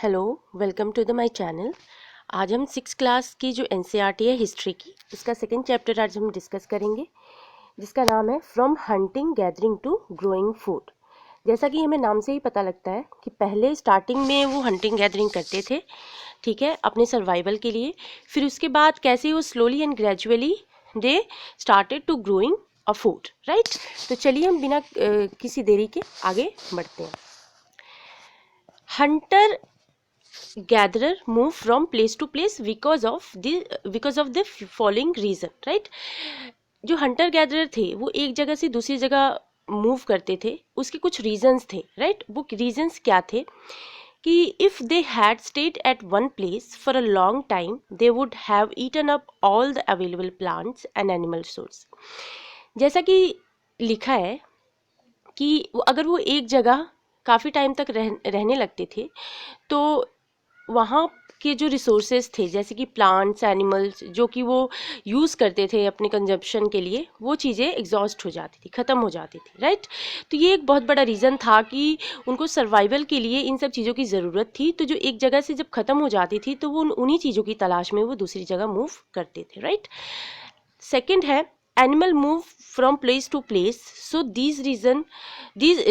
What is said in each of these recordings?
Hello, welcome to the my channel. आज हम 6 class की जो एनसीईआरटी है हिस्ट्री की, उसका सेकंड चैप्टर आज हम डिस्कस करेंगे, जिसका नाम है from hunting gathering to growing food. जैसा कि हमें नाम से ही पता लगता है कि पहले स्टार्टिंग में वो हंटिंग गैदरिंग करते थे, ठीक है, अपने सर्वाइवल के लिए। फिर उसके बाद कैसे वो slowly and gradually they started to growing a food, right. तो चलिए हम बिना किसी देरी के आगे बढ़ते हैं। Hunter gatherer move from place to place because of the following reason, right। जो हंटर गैदरर थे वो एक जगह से दूसरी जगह मूव करते थे, उसके कुछ रीजंस थे, राइट। वो रीजंस क्या थे कि if they had stayed at one place for a long time they would have eaten up all the available plants and animal source. जैसा कि लिखा है कि अगर वो एक जगह काफ़ी टाइम तक रहने लगते थे तो वहाँ के जो रिसोर्सेज थे, जैसे कि प्लांट्स एनिमल्स, जो कि वो यूज़ करते थे अपने कंजप्शन के लिए, वो चीज़ें एग्जॉस्ट हो जाती थी, ख़त्म हो जाती थी, राइट। तो ये एक बहुत बड़ा रीज़न था कि उनको सर्वाइवल के लिए इन सब चीज़ों की ज़रूरत थी। तो जो एक जगह से जब ख़त्म हो जाती थी तो वो उन्हीं चीज़ों की तलाश में वो दूसरी जगह मूव करते थे, राइट। सेकेंड है animal move from place to place, so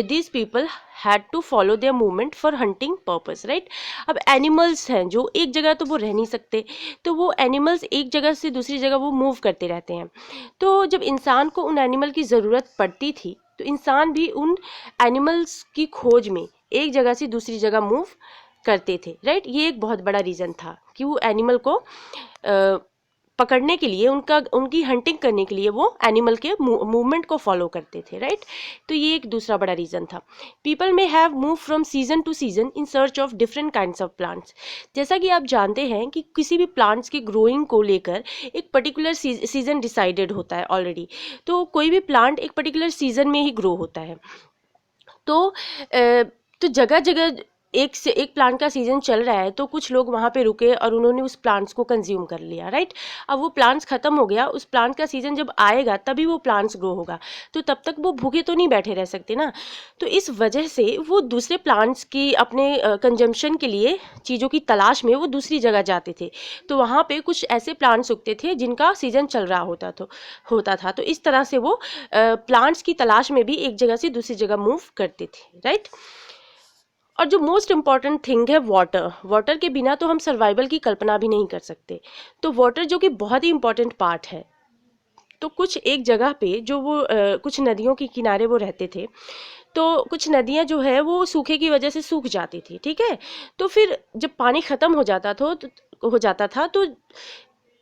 these people had to follow their movement for hunting purpose, right। अब एनिमल्स हैं जो एक जगह तो वो रह नहीं सकते, तो वो एनिमल्स एक जगह से दूसरी जगह वो मूव करते रहते हैं। तो जब इंसान को उन एनिमल की ज़रूरत पड़ती थी तो इंसान भी उन एनिमल्स की खोज में एक जगह से दूसरी जगह मूव करते थे, राइट। ये एक बहुत बड़ा रीज़न था कि वो एनिमल को पकड़ने के लिए, उनकी हंटिंग करने के लिए वो एनिमल के मूवमेंट को फॉलो करते थे, राइट। तो ये एक दूसरा बड़ा रीज़न था। पीपल में have move from season two season in search of different kinds of plants. जैसा कि आप जानते हैं कि किसी भी प्लांट्स की ग्रोइंग को लेकर एक पर्टिकुलर सीजन डिसाइडेड होता है ऑलरेडी। तो कोई भी प्लांट एक पर्टिकुलर सीजन में ही ग्रो होता है। तो जगह जगह एक से एक प्लांट का सीजन चल रहा है तो कुछ लोग वहाँ पे रुके और उन्होंने उस प्लांट्स को कंज्यूम कर लिया, राइट। अब वो प्लांट्स ख़त्म हो गया, उस प्लांट का सीजन जब आएगा तभी वो प्लांट्स ग्रो होगा, तो तब तक वो भूखे तो नहीं बैठे रह सकते ना। तो इस वजह से वो दूसरे प्लांट्स की अपने कंजम्पशन के लिए चीज़ों की तलाश में वो दूसरी जगह जाते थे। तो वहाँ पे कुछ ऐसे प्लांट्स उगते थे जिनका सीजन चल रहा होता था। तो इस तरह से वो प्लांट्स की तलाश में भी एक जगह से दूसरी जगह मूव करते थे, राइट। और जो मोस्ट इम्पॉर्टेंट थिंग है वाटर के बिना तो हम सर्वाइवल की कल्पना भी नहीं कर सकते। तो वाटर जो कि बहुत ही इम्पॉर्टेंट पार्ट है। तो कुछ एक जगह पे जो वो कुछ नदियों के किनारे वो रहते थे, तो कुछ नदियाँ जो है वो सूखे की वजह से सूख जाती थी, ठीक है। तो फिर जब पानी ख़त्म हो जाता था तो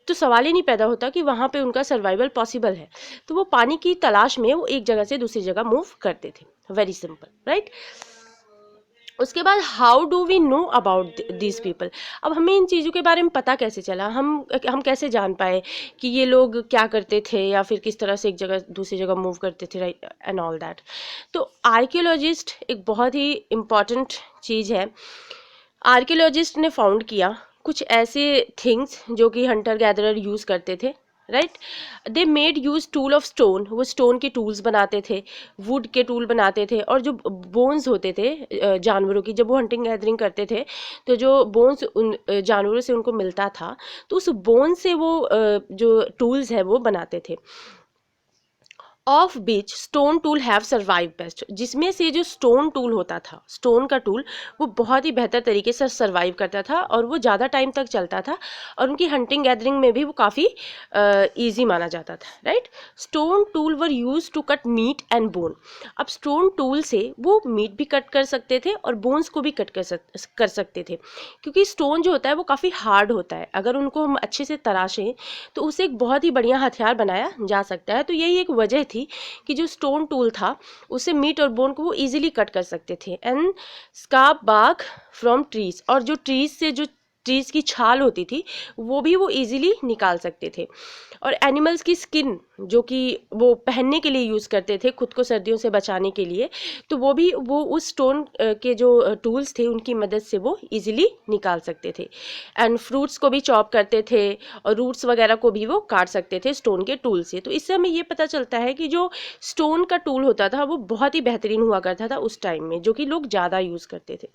सवाल ही नहीं पैदा होता कि वहाँ पे उनका सर्वाइवल पॉसिबल है। तो वो पानी की तलाश में वो एक जगह से दूसरी जगह मूव करते थे। Very simple, right. उसके बाद how do we know about this people. अब हमें इन चीज़ों के बारे में पता कैसे चला, हम कैसे जान पाए कि ये लोग क्या करते थे या फिर किस तरह से एक जगह दूसरी जगह मूव करते थे, राइट, एंड ऑल दैट। तो आर्कियोलॉजिस्ट एक बहुत ही इम्पॉर्टेंट चीज़ है। आर्कियोलॉजिस्ट ने फाउंड किया कुछ ऐसे थिंग्स जो कि हंटर गैदरर यूज़ करते थे, right. They made use tool of stone, वो स्टोन के टूल्स बनाते थे, वुड के टूल बनाते थे। और जो बोन्स होते थे जानवरों की, जब वो हंटिंग गैदरिंग करते थे तो जो बोन्स उन जानवरों से उनको मिलता था तो उस बोन से वो जो टूल्स है वो बनाते थे। Of beach stone tool have survive best, जिसमें से जो स्टोन टूल होता था, स्टोन का टूल, वो बहुत ही बेहतर तरीके से सर्वाइव करता था और वो ज़्यादा टाइम तक चलता था और उनकी हंटिंग गैदरिंग में भी वो काफ़ी ईजी माना जाता था, right. Stone tool were use to cut meat and bone. अब स्टोन टूल से वो मीट भी कट कर सकते थे और बोन्स को भी कट कर सकते थे, क्योंकि स्टोन जो होता है वो काफ़ी हार्ड होता है। अगर उनको हम अच्छे से तराशें तो उसे एक बहुत ही बढ़िया हथियार बनाया जा सकता है। तो यही एक वजह थी कि जो स्टोन टूल था उससे मीट और बोन को वो इजीली कट कर सकते थे। And scrape bark from trees, और जो ट्रीज से जो ट्रीज़ की छाल होती थी वो भी वो इजीली निकाल सकते थे। और एनिमल्स की स्किन जो कि वो पहनने के लिए यूज़ करते थे खुद को सर्दियों से बचाने के लिए, तो वो भी वो उस स्टोन के जो टूल्स थे उनकी मदद से वो इजीली निकाल सकते थे। एंड फ्रूट्स को भी चॉप करते थे और रूट्स वगैरह को भी वो काट सकते थे स्टोन के टूल से। तो इससे हमें ये पता चलता है कि जो स्टोन का टूल होता था वो बहुत ही बेहतरीन हुआ करता था उस टाइम में, जो कि लोग ज़्यादा यूज़ करते थे।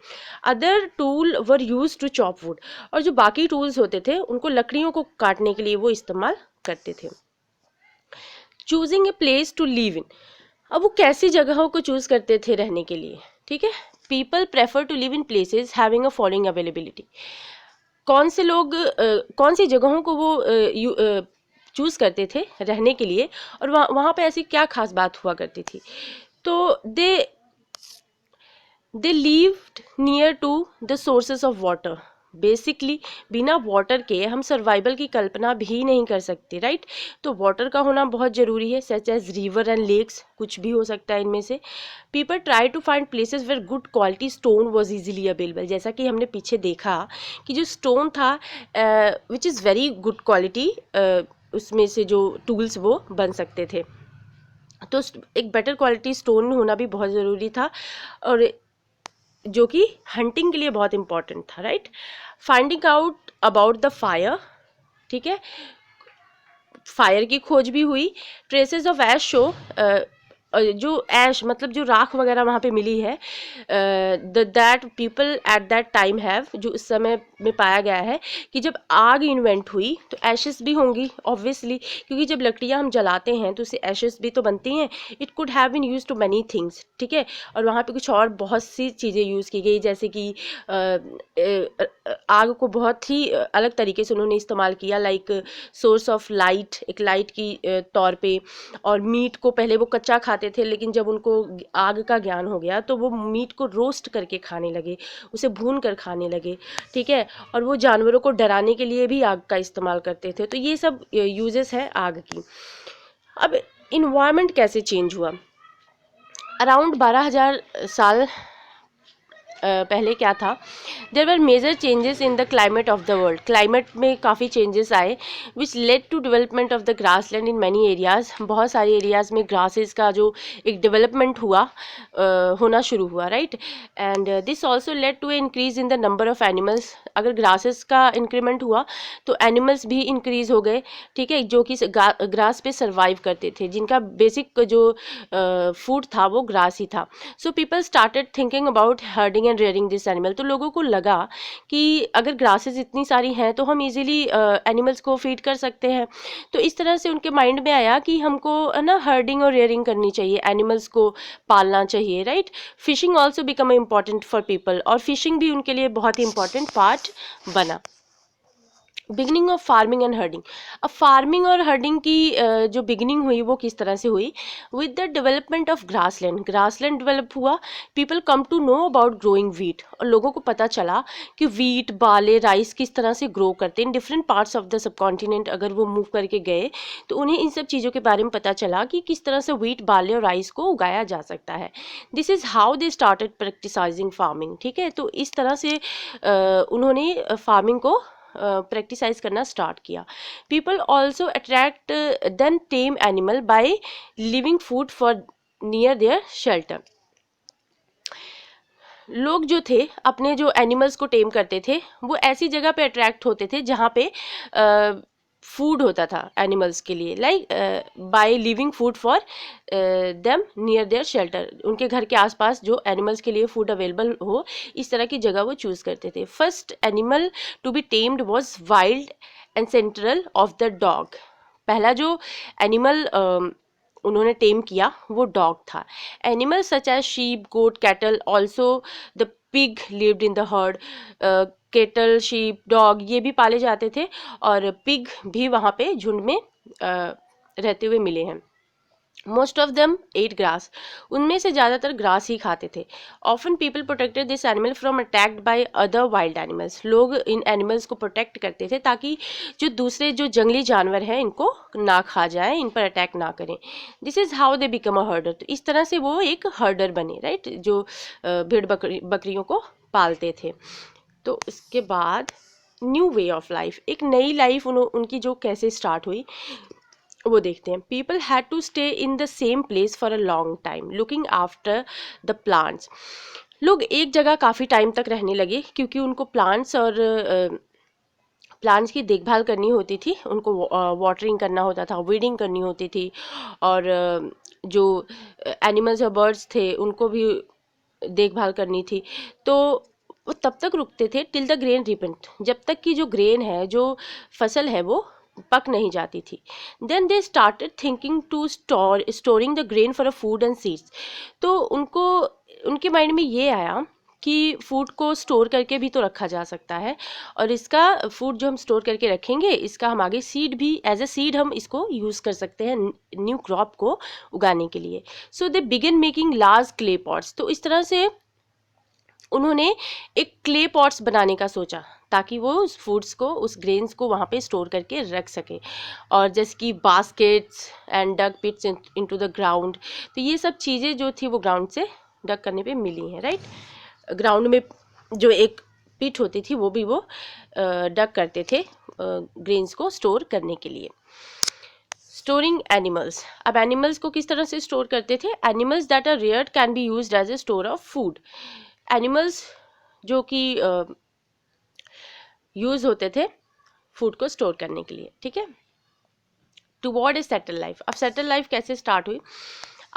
Other tool were use to chop wood, और जो बाकी टूल्स होते थे उनको लकड़ियों को काटने के लिए वो इस्तेमाल करते थे। Choosing a place to live in, अब वो कैसी जगहों को चूज करते थे रहने के लिए, ठीक है। People prefer to live in places having a following availability, कौन से लोग कौन सी जगहों को वो चूज करते थे रहने के लिए, और वहाँ पे ऐसी क्या खास बात हुआ करती थी। तो they lived near to the sources of water, basically बिना वाटर के हम सर्वाइवल की कल्पना भी नहीं कर सकते, राइट। तो वाटर का होना बहुत ज़रूरी है, such as river and lakes, कुछ भी हो सकता है इनमें से। People try to find places where good quality stone was easily available, जैसा कि हमने पीछे देखा कि जो स्टोन था which is very good quality, उसमें से जो टूल्स वो बन सकते थे। तो एक बेटर क्वालिटी स्टोन होना भी बहुत ज़रूरी था, और जो कि हंटिंग के लिए बहुत इंपॉर्टेंट था, right. Finding out about the fire, ठीक है, फायर की खोज भी हुई। ट्रेसेस ऑफ ऐश शो, जो ऐश मतलब जो राख वगैरह वहाँ पे मिली है, that people at that time have, जो उस समय में पाया गया है कि जब आग इन्वेंट हुई तो एशेस भी होंगी ऑब्वियसली, क्योंकि जब लकड़ियाँ हम जलाते हैं तो उससे एशेस भी तो बनती हैं। It could have been use to many things, ठीक है। और वहाँ पे कुछ और बहुत सी चीज़ें यूज़ की गई, जैसे कि आग को बहुत ही अलग तरीके से उन्होंने इस्तेमाल किया, लाइक सोर्स ऑफ लाइट, एक लाइट की तौर पे। और मीट को पहले वो कच्चा खाते थे, लेकिन जब उनको आग का ज्ञान हो गया तो वो मीट को रोस्ट करके खाने लगे, उसे भून कर खाने लगे, ठीक है। और वो जानवरों को डराने के लिए भी आग का इस्तेमाल करते थे। तो ये सब यूजेस है आग की। अब इन्वायरमेंट कैसे चेंज हुआ, अराउंड 12,000 साल पहले क्या था, there were major changes in the climate of the world, climate में काफ़ी चेंजेस आए, which led to development of the grassland in many areas, बहुत सारे एरियाज़ में ग्रासेस का जो एक डेवलपमेंट हुआ होना शुरू हुआ, right. And this also led to increase in the number of animals, अगर ग्रासेस का इंक्रीमेंट हुआ तो एनिमल्स भी इंक्रीज हो गए, ठीक है, जो कि ग्रास पे सर्वाइव करते थे, जिनका बेसिक जो फूड था वो ग्रास ही था। So people started thinking about herding and rearing this animal, तो लोगों को लगा कि अगर ग्रासेस इतनी सारी हैं तो हम इजीली एनिमल्स को फीड कर सकते हैं। तो इस तरह से उनके माइंड में आया कि हमको ना हर्डिंग और रेयरिंग करनी चाहिए, एनिमल्स को पालना चाहिए, right. Fishing also become important for people, और फिशिंग भी उनके लिए बहुत ही इंपॉर्टेंट पार्ट बना। Beginning of farming and herding, अब फार्मिंग और हर्डिंग की जो बिगनिंग हुई वो किस तरह से हुई, with the development of grassland, grassland develop हुआ। People come to know about growing wheat, और लोगों को पता चला कि वीट, बाले, राइस किस तरह से ग्रो करते हैं in different parts of the subcontinent. अगर वो मूव करके गए तो उन्हें इन सब चीज़ों के बारे में पता चला कि किस तरह से वीट, बाले और राइस को उगाया जा सकता है। This is how they started practising farming, ठीक है। तो इस तरह से उन्होंने फार्मिंग को प्रैक्टिसाइज करना स्टार्ट किया। People also attract then tame animal by leaving food for near their shelter, लोग जो थे अपने जो एनिमल्स को टेम करते थे वो ऐसी जगह पे अट्रैक्ट होते थे जहाँ पे फूड होता था एनिमल्स के लिए, like by leaving food for them near their shelter, उनके घर के आसपास जो एनिमल्स के लिए फूड अवेलेबल हो, इस तरह की जगह वो चूज़ करते थे। First animal to be tamed was wild and central of the dog, पहला जो एनिमल उन्होंने टेम किया वो डॉग था। Animals such as sheep, goat, cattle, also the pig lived in the herd, cattle, sheep, dog ये भी पाले जाते थे, और पिग भी वहाँ पे झुंड में रहते हुए मिले हैं। Most of them at grass, उनमें से ज़्यादातर ग्रास ही खाते थे। Often people protected this animal from attacked by other wild animals, लोग इन एनिमल्स को प्रोटेक्ट करते थे ताकि जो दूसरे जो जंगली जानवर हैं इनको ना खा जाए, इन पर अटैक ना करें। This is how they become a हर्डर, तो इस तरह से वो एक हर्डर बने, राइट, जो भेड़ बकरियों को पालते थे। तो इसके बाद न्यू वे ऑफ लाइफ, एक नई लाइफ उनकी जो कैसे स्टार्ट हुई वो देखते हैं। People had to stay in the same place for a long time looking after the plants. लोग एक जगह काफ़ी टाइम तक रहने लगे क्योंकि उनको प्लांट्स और प्लांट्स की देखभाल करनी होती थी, उनको वाटरिंग करना होता था, वीडिंग करनी होती थी, और जो एनिमल्स और बर्ड्स थे उनको भी देखभाल करनी थी। तो वो तब तक रुकते थे टिल द ग्रेन रिपेंट, जब तक कि जो ग्रेन है, जो फसल है, वो पक नहीं जाती थी। Then they started thinking to storing the grain for a food and seeds. तो उनके माइंड में ये आया कि फूड को स्टोर करके भी तो रखा जा सकता है, और इसका फूड जो हम स्टोर करके रखेंगे, इसका हम आगे सीड भी, एज अ सीड हम इसको यूज़ कर सकते हैं न्यू क्रॉप को उगाने के लिए। So they begin making large clay pots. तो इस तरह से उन्होंने एक क्ले पॉट्स बनाने का सोचा ताकि वो उस फूड्स को, उस ग्रेन्स को वहाँ पे स्टोर करके रख सके। और जैसे कि baskets and dug pits into the ground. तो ये सब चीज़ें जो थी वो ग्राउंड से डग करने पे मिली हैं, राइट। ग्राउंड में जो एक पिट होती थी वो भी वो डग करते थे ग्रेन्स को स्टोर करने के लिए। Storing animals. अब एनिमल्स को किस तरह से स्टोर करते थे? Animals that are reared can be used as a store of food. Animals जो कि यूज होते थे फूड को स्टोर करने के लिए, ठीक है। Toward a settle life. अब सेटल लाइफ कैसे स्टार्ट हुई?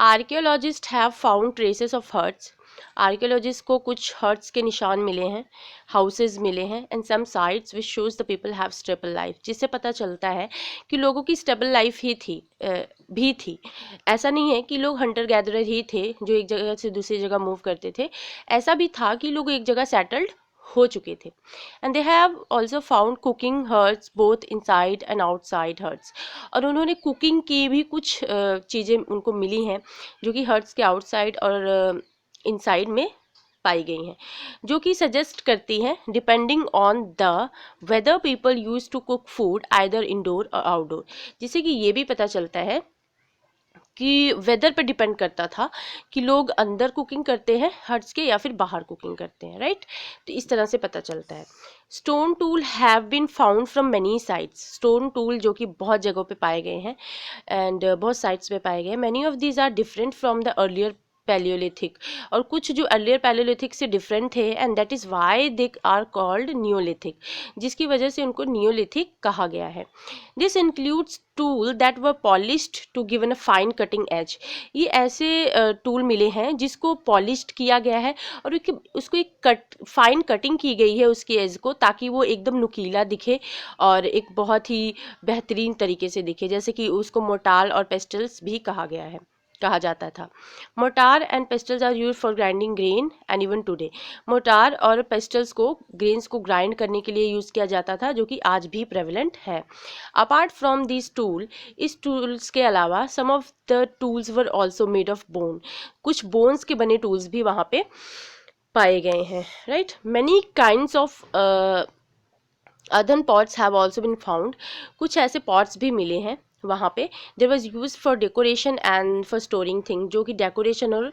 Archaeologist have found traces of huts. Archaeologist को कुछ हर्ट्स के निशान मिले हैं, हाउसेज मिले हैं, and some sites which shows the people have stable life, जिससे पता चलता है कि लोगों की स्टेबल लाइफ ही थी। ऐसा नहीं है कि लोग हंटर गैदरर ही थे जो एक जगह से दूसरी जगह मूव करते थे, ऐसा भी था कि लोग एक जगह सेटल्ड हो चुके थे। And they have also found cooking hearths both inside and outside hearths. और उन्होंने कुकिंग की भी कुछ चीज़ें उनको मिली हैं जो कि हर्ट्स के आउटसाइड और इनसाइड में पाई गई हैं, जो कि सजेस्ट करती हैं depending on the weather people use to cook food either indoor और आउटडोर। जिससे कि ये भी पता चलता है कि वेदर पर डिपेंड करता था कि लोग अंदर कुकिंग करते हैं हट्स के या फिर बाहर कुकिंग करते हैं, राइट। तो इस तरह से पता चलता है। Stone tool have been found from many sites. Stone tool जो कि बहुत जगहों पे पाए गए हैं एंड बहुत साइट्स पे पाए गए हैं। Many of these are different from the earlier paleolithic. और कुछ जो अर्लियर पैलियोलिथिक से डिफरेंट थे, and that is why they are called neolithic, जिसकी वजह से उनको नियोलिथिक कहा गया है। This includes tool that were polished to given a fine cutting edge. ये ऐसे टूल मिले हैं जिसको पॉलिश्ड किया गया है और उसको एक फाइन कटिंग की गई है उसकी एज को, ताकि वो एकदम नुकीला दिखे और एक बहुत ही बेहतरीन तरीके से दिखे। जैसे कि उसको मोटाल और पेस्टल्स भी कहा जाता था। Mortar and pestles are used for grinding grain and even today. Mortar और पेस्टल्स को ग्रेन्स को ग्राइंड करने के लिए यूज़ किया जाता था, जो कि आज भी प्रेवलेंट है। अपार्ट फ्रॉम दिस टूल, इस टूल्स के अलावा some of the tools were also made of bone. कुछ बोन्स के बने टूल्स भी वहाँ पे पाए गए हैं, right. Many kinds of other pots have also been found. कुछ ऐसे पॉट्स भी मिले हैं वहाँ पे। There was use for decoration and for storing thing, जो कि डेकोरेशन और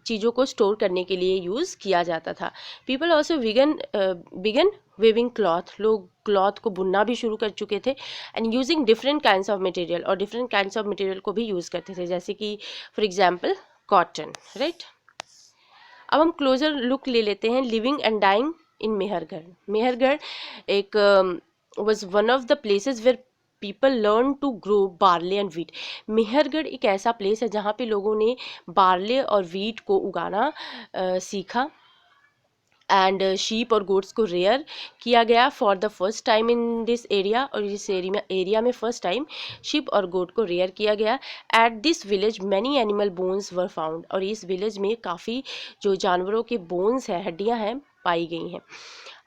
चीज़ों को स्टोर करने के लिए यूज़ किया जाता था। People also began weaving cloth. लोग क्लॉथ को बुनना भी शुरू कर चुके थे and using different kinds of material, और डिफरेंट काइंड्स ऑफ मटेरियल को भी यूज़ करते थे, जैसे कि फॉर एग्जाम्पल कॉटन, राइट। अब हम क्लोजर लुक ले लेते हैं living and dying in Mehrgarh. Mehrgarh एक was one of the places where people learn to grow barley and wheat. Mehrgarh एक ऐसा प्लेस है जहाँ पे लोगों ने बार्ले और वीट को उगाना सीखा, एंड शीप और गोट्स को रेयर किया गया for the first time in this area. और इस एरिया में फर्स्ट टाइम शीप और गोट को रेयर किया गया। At this village many animal bones were found. और इस विलेज में काफ़ी जो जानवरों के बोन्स हैं, हड्डियां हैं, पाई गई हैं।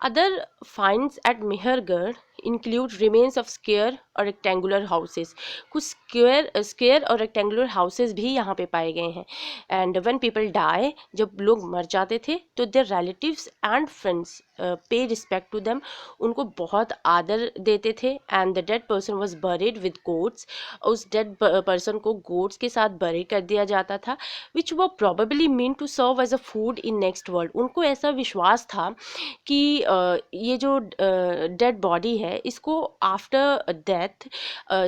Other finds at Mehrgarh include remains of square और रेक्टेंगुलर हाउसेस। कुछ स्क्वायर और रेक्टेंगुलर हाउसेस भी यहाँ पे पाए गए हैं। एंड व्हेन पीपल डाई, जब लोग मर जाते थे तो their relatives and friends pay respect to them, उनको बहुत आदर देते थे। And the dead person was buried with goats, उस डेड पर्सन को गोट्स के साथ बरी कर दिया जाता था, विच वो probably mean to serve as a food in next world. उनको ऐसा विश्वास था कि ये जो डेड बॉडी है इसको आफ्टर डेथ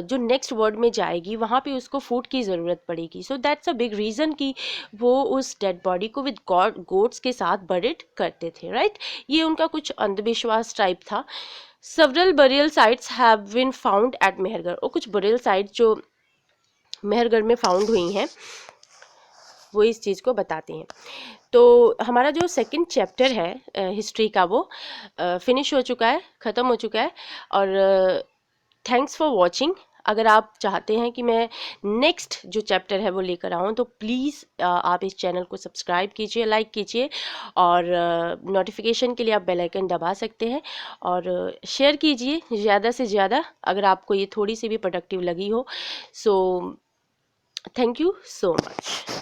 जो नेक्स्ट वर्ल्ड में जाएगी वहाँ पे उसको फूड की ज़रूरत पड़ेगी। So that's a big reason कि वो उस डेड बॉडी को विद गोट्स के साथ बरिड करते थे, राइट। ये उनका कुछ अंधविश्वास टाइप था। several burial sites have been found at Mehrgarh, और कुछ burial sites जो मेहरगढ़ में फाउंड हुई हैं वो इस चीज़ को बताते हैं। तो हमारा जो सेकंड चैप्टर है हिस्ट्री का वो फिनिश हो चुका है, ख़त्म हो चुका है। और थैंक्स फॉर वॉचिंग। अगर आप चाहते हैं कि मैं नेक्स्ट जो चैप्टर है वो लेकर आऊँ तो प्लीज़ आप इस चैनल को सब्सक्राइब कीजिए, लाइक कीजिए, और नोटिफिकेशन के लिए आप बेल आइकन दबा सकते हैं, और शेयर कीजिए ज़्यादा से ज़्यादा अगर आपको ये थोड़ी सी भी प्रोडक्टिव लगी हो। So thank you so much.